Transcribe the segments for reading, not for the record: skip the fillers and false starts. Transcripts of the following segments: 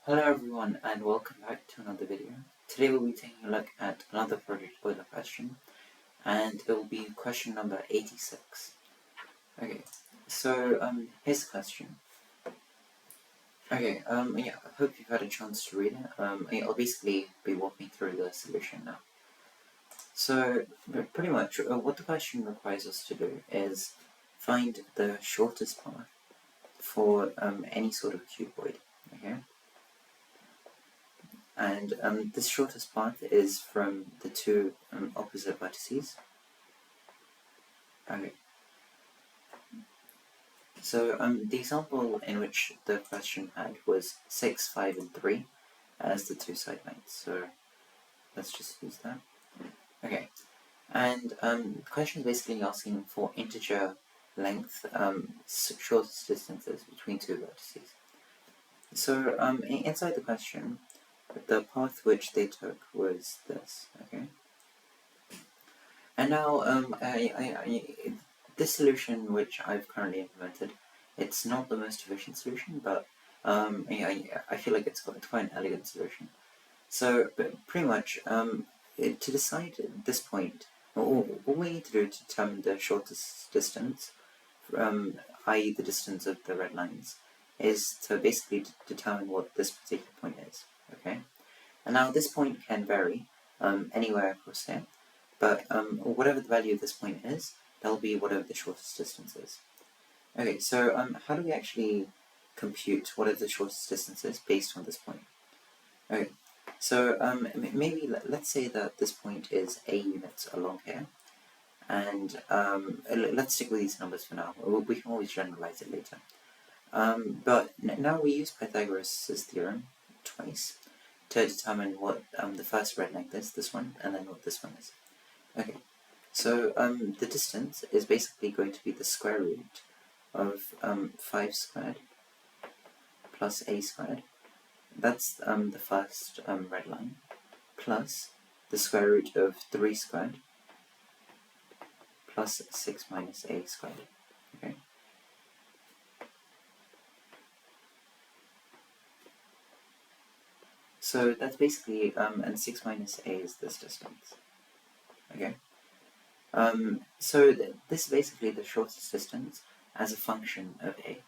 Hello everyone and welcome back to another video. Today we'll be taking a look at another project Euler question, and it will be question number 86. Okay, so here's the question. Okay, I hope you've had a chance to read it. I'll basically be walking through the solution now. So pretty much what the question requires us to do is find the shortest path for any sort of cuboid. Okay. And this shortest path is from the two opposite vertices. Okay. So the example in which the question had was 6, 5, and 3 as the two side lengths. So let's just use that. Okay. And the question is basically asking for integer length shortest distances between two vertices. So inside the question, the path which they took was this. Okay. And now, this solution which I've currently implemented, it's not the most efficient solution, but I feel like it's quite an elegant solution. So, but pretty much, to decide at this point, all we need to do to determine the shortest distance, i.e. the distance of the red lines, is to basically determine what this particular point is. Okay, and now this point can vary anywhere across here. But whatever the value of this point is, that'll be whatever the shortest distance is. Okay, so how do we actually compute what are the shortest distances based on this point? Okay, so maybe let's say that this point is a unit along here, and let's stick with these numbers for now. We can always generalize it later. But now we use Pythagoras' theorem twice to determine what the first red length is, this one, and then what this one is. Okay, so the distance is basically going to be the square root of 5 squared plus a squared. That's the first red line, plus the square root of 3 squared plus 6 minus a squared. Okay. So that's basically, and 6 minus a is this distance. Okay. So this is basically the shortest distance as a function of a.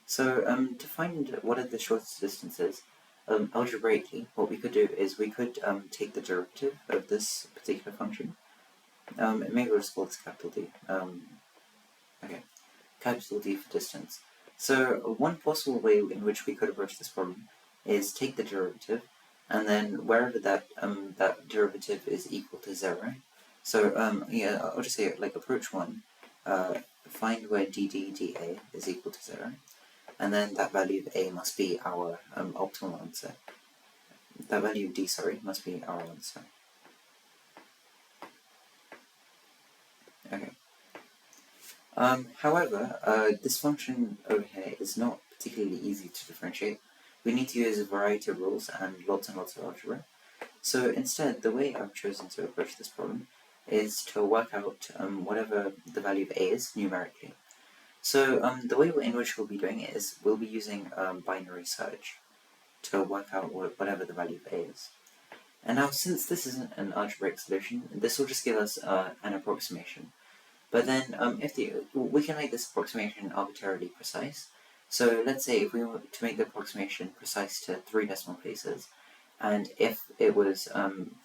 So to find what are the shortest distances, algebraically, what we could do is we could take the derivative of this particular function. Maybe we'll just call this capital D. Okay, capital D for distance. So one possible way in which we could approach this problem is take the derivative, and then wherever that derivative is equal to 0. So I'll just say like approach 1, find where dA is equal to 0, and then that value of a must be our optimal answer. That value of d, must be our answer. Okay. However, this function over here is not particularly easy to differentiate. We need to use a variety of rules and lots of algebra. So instead, the way I've chosen to approach this problem is to work out whatever the value of a is numerically. So the way in which we'll be doing it is we'll be using binary search to work out whatever the value of a is. And now, since this isn't an algebraic solution, this will just give us an approximation. But then we can make this approximation arbitrarily precise. So let's say if we were to make the approximation precise to 3 decimal places, and if it was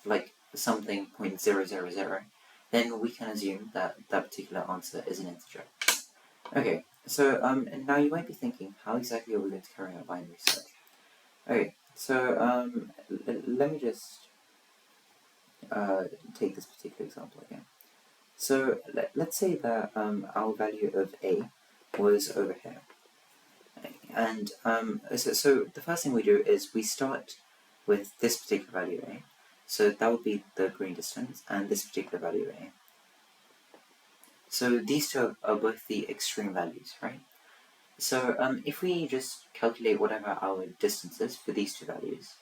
like something 0.000, then we can assume that that particular answer is an integer. Okay, so and now you might be thinking, how exactly are we going to carry out binary search? Okay, so let me just take this particular example again. So let's say that our value of a was over here. And so the first thing we do is we start with this particular value a. So that would be the green distance, and this particular value a. So these two are both the extreme values, right? So if we just calculate whatever our distance is for these two values,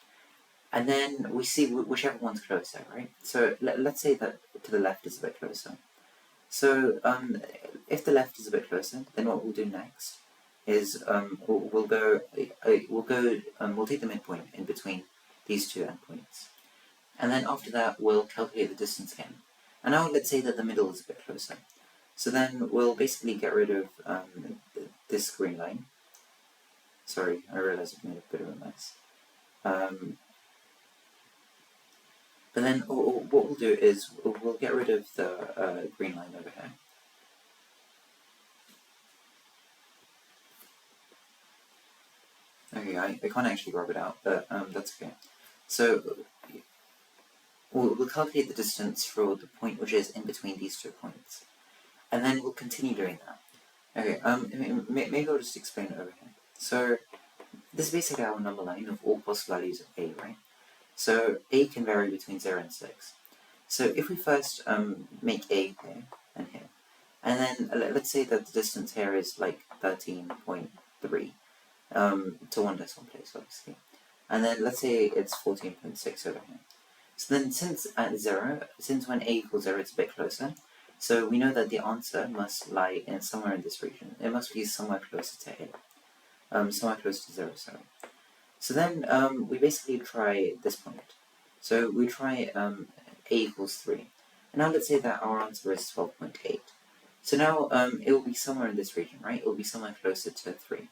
and then we see whichever one's closer, right? So let's say that to the left is a bit closer. So if the left is a bit closer, then what we'll do next is we'll take the midpoint in between these two endpoints, and then after that we'll calculate the distance again. And now let's say that the middle is a bit closer. So then we'll basically get rid of this green line. Sorry, I realized I've made a bit of a mess. But then what we'll do is we'll get rid of the green line over here. Okay, I can't actually rub it out, but that's okay. So we'll calculate the distance for the point which is in between these 2 points. And then we'll continue doing that. Okay, maybe I'll just explain it over here. So this is basically our number line of all possible values of a, right? So a can vary between 0 and 6. So if we first make a here and here, and then let's say that the distance here is like 13.3 to one decimal place, obviously. And then let's say it's 14.6 over here. So then since when a equals 0, it's a bit closer. So we know that the answer must lie in somewhere in this region. It must be somewhere closer to a, somewhere close to 0, sorry. So then we basically try this point. So we try a equals 3. And now let's say that our answer is 12.8. So now it will be somewhere in this region, right? It will be somewhere closer to 3.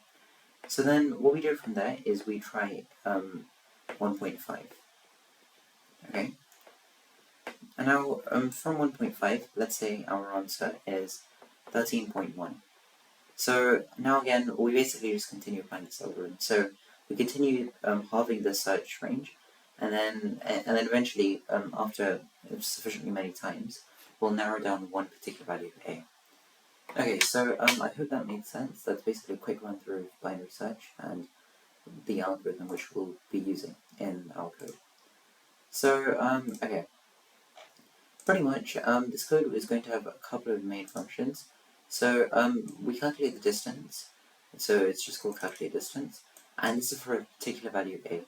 So then what we do from there is we try 1.5. Okay? And now from 1.5, let's say our answer is 13.1. So now again, we basically just continue applying this algorithm. So we continue halving the search range, and then eventually, after sufficiently many times, we'll narrow down one particular value of a. Okay, so I hope that made sense. That's basically a quick run through of binary search and the algorithm which we'll be using in our code. So okay, pretty much this code is going to have a couple of main functions. So we calculate the distance, so it's just called calculate distance, and this is for a particular value of a.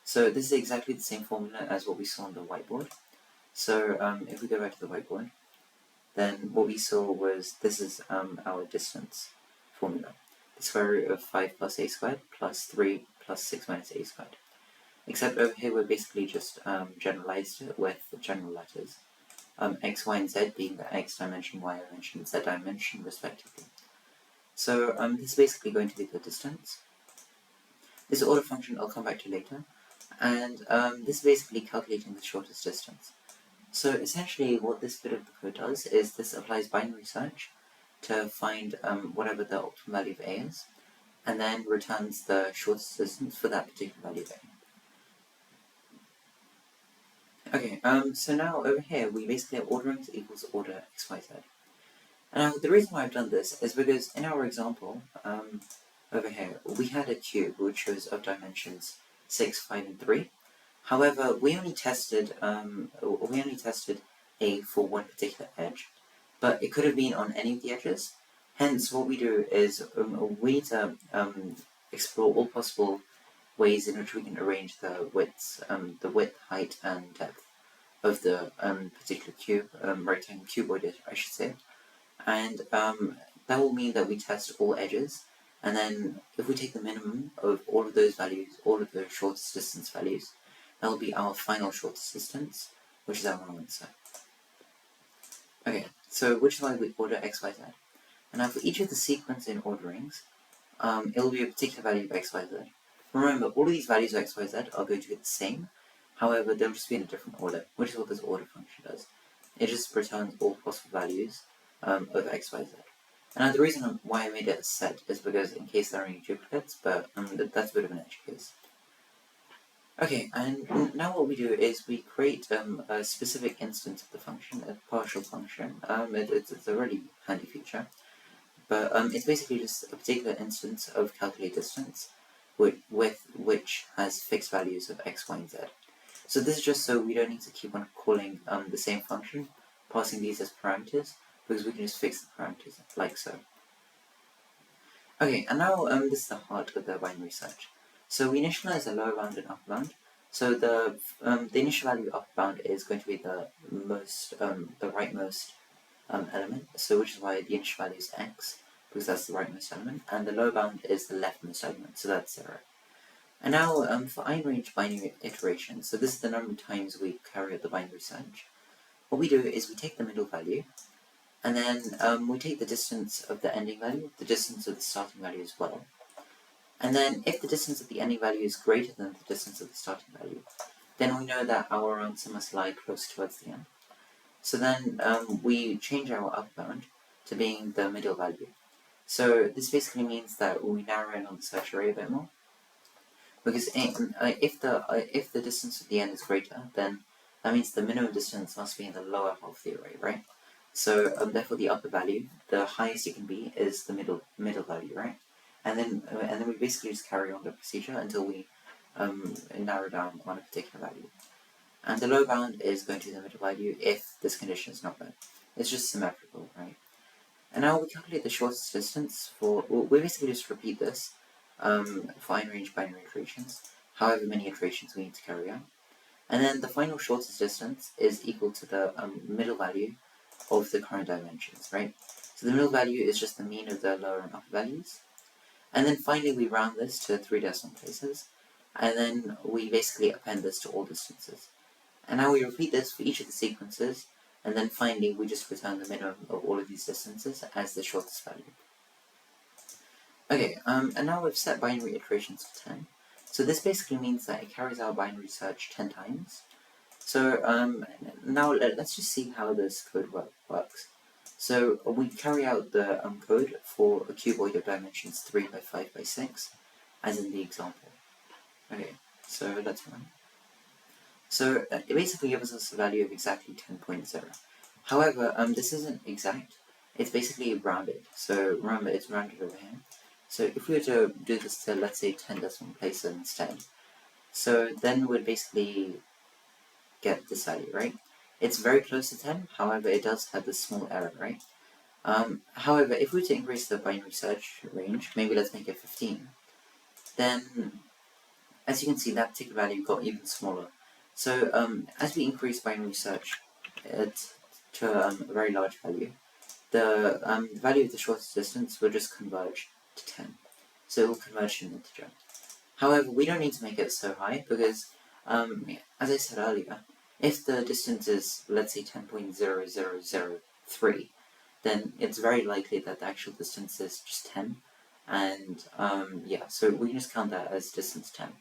So this is exactly the same formula as what we saw on the whiteboard. So if we go back to the whiteboard, then what we saw was this is our distance formula. The square root of 5 plus a squared plus 3 plus 6 minus a squared. Except over here we're basically just generalized it with general letters. X, y, and z being the x dimension, y dimension, z dimension respectively. So this is basically going to be the distance. This order function I'll come back to later. And this is basically calculating the shortest distance. So essentially what this bit of the code does is this applies binary search to find whatever the optimal value of a is, and then returns the shortest distance for that particular value of a. Okay, so now over here we basically have order rings equals order x, y, z. Now the reason why I've done this is because in our example over here we had a cube which was of dimensions 6, 5, and 3. However, we only tested a for one particular edge, but it could have been on any of the edges. Hence, what we do is we need to explore all possible ways in which we can arrange the width, height, and depth of the particular cube, rectangle cuboid, I should say, and that will mean that we test all edges. And then, if we take the minimum of all of those values, all of the shortest distance values, that will be our final shortest distance, which is our answer. Okay, so which is why we order x, y, z. And now for each of the sequence in orderings, it will be a particular value of x, y, z. Remember, all of these values of x, y, z are going to be the same, however, they'll just be in a different order, which is what this order function does. It just returns all possible values of x, y, z. And now the reason why I made it a set is because in case there are any duplicates, but that's a bit of an edge case. Okay, and now what we do is we create a specific instance of the function, a partial function. It's a really handy feature, but it's basically just a particular instance of calculate distance with which has fixed values of x, y, and z. So this is just so we don't need to keep on calling the same function, passing these as parameters, because we can just fix the parameters like so. Okay, and now this is the heart of the binary search. So we initialize a lower bound and upper bound. So the initial value upper bound is going to be the rightmost element. So which is why the initial value is x, because that's the rightmost element, and the lower bound is the leftmost element, so that's 0. And now for iron-range binary iteration, so this is the number of times we carry out the binary search. What we do is we take the middle value, and then we take the distance of the ending value, the distance of the starting value as well. And then if the distance of the ending value is greater than the distance of the starting value, then we know that our answer must lie close towards the end. So then we change our upper bound to being the middle value. So this basically means that we narrow in on the search array a bit more. Because if the distance of the end is greater, then that means the minimum distance must be in the lower half of the array, right? So therefore the upper value, the highest it can be, is the middle value, right? And then we basically just carry on the procedure until we narrow down on a particular value. And the lower bound is going to be the middle value if this condition is not met. It's just symmetrical, right? And now we calculate the shortest distance for. We basically just repeat this for iron-range binary iterations, however many iterations we need to carry out. And then the final shortest distance is equal to the middle value of the current dimensions, right? So the middle value is just the mean of the lower and upper values. And then finally we round this to 3 decimal places, and then we basically append this to all distances. And now we repeat this for each of the sequences, and then finally we just return the minimum of all of these distances as the shortest value. Okay, and now we've set binary iterations to 10. So this basically means that it carries out binary search 10 times. So now let's just see how this code works. So we carry out the code for a cuboid of dimensions 3 by 5 by 6, as in the example. Okay, so let's run. So it basically gives us a value of exactly 10.0. However, this isn't exact. It's basically rounded. So remember, it's rounded over here. So if we were to do this to, let's say, 10 decimal places instead, so then we'd basically get this value, right? It's very close to 10, however, it does have this small error, right? However, if we were to increase the binary search range, maybe let's make it 15, then, as you can see, that particular value got even smaller. So as we increase binary search to a very large value, the value of the shortest distance will just converge to 10. So it will converge to an integer. However, we don't need to make it so high because, as I said earlier, if the distance is, let's say, 10.0003, then it's very likely that the actual distance is just 10. And yeah, so we can just count that as distance 10.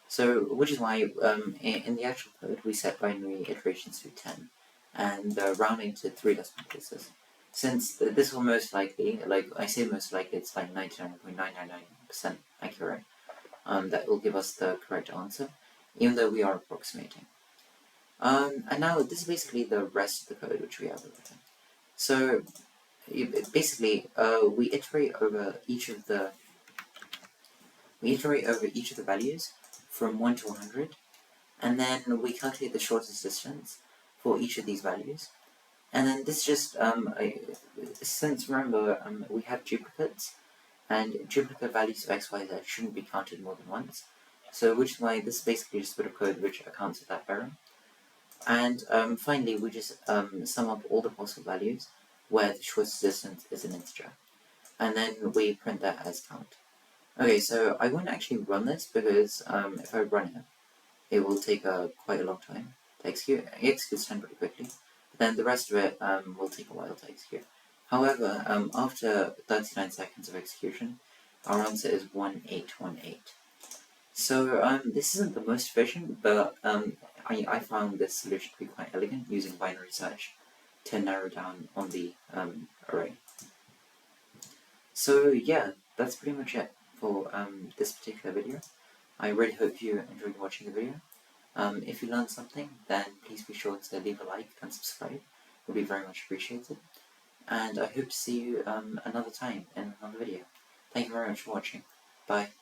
So, which is why in the actual code we set binary iterations to 10 and rounding to 3 decimal places. Since this will most likely, like I say most likely, it's like 99.999% accurate, that will give us the correct answer, even though we are approximating. And now this is basically the rest of the code which we have written. So basically we iterate over each of the values from 1 to 100, and then we calculate the shortest distance for each of these values. And then this just, since remember we have duplicates, and duplicate values of x, y, z shouldn't be counted more than once. So which is why this is basically just a bit of code which accounts for that error. And finally we just sum up all the possible values where the shortest distance is an integer. And then we print that as count. Okay, so I won't actually run this because if I run it, it will take quite a long time to execute. It executes 10 pretty quickly, but then the rest of it will take a while to execute. However, after 39 seconds of execution, our answer is 1818. So this isn't the most efficient, but I found this solution to be quite elegant using binary search to narrow down on the array. So yeah, that's pretty much it for this particular video. I really hope you enjoyed watching the video. If you learned something, then please be sure to leave a like and subscribe. It would be very much appreciated. And I hope to see you another time in another video. Thank you very much for watching. Bye.